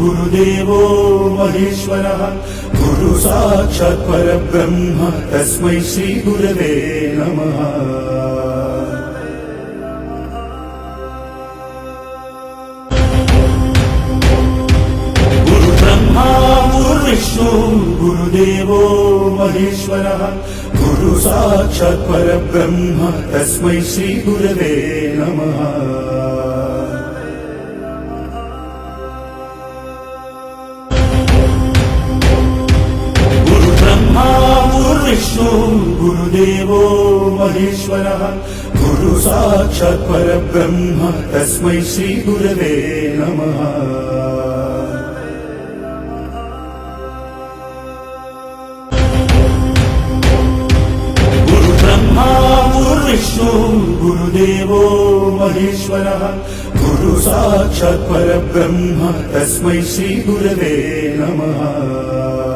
गुरुदेवो महेश्वरः गुरु साक्षात् परब्रह्म तस्मै श्री गुरवे नमः। गुरु ब्रह्मा गुरुविष्णु गुरुदेवो महेश्वरः गुरु साक्षात् परब्रह्म तस्मै श्री गुरवे नमः। विष्णु गुरुदेवो महेश्वरः गुरु साक्षात् परब्रह्म तस्मै श्री गुरवे नमः। गुरु ब्रह्मा गुरुविष्णु गुरुदेवो महेश्वरः गुरु साक्षात् परब्रह्म तस्मै श्री गुरवे नमः।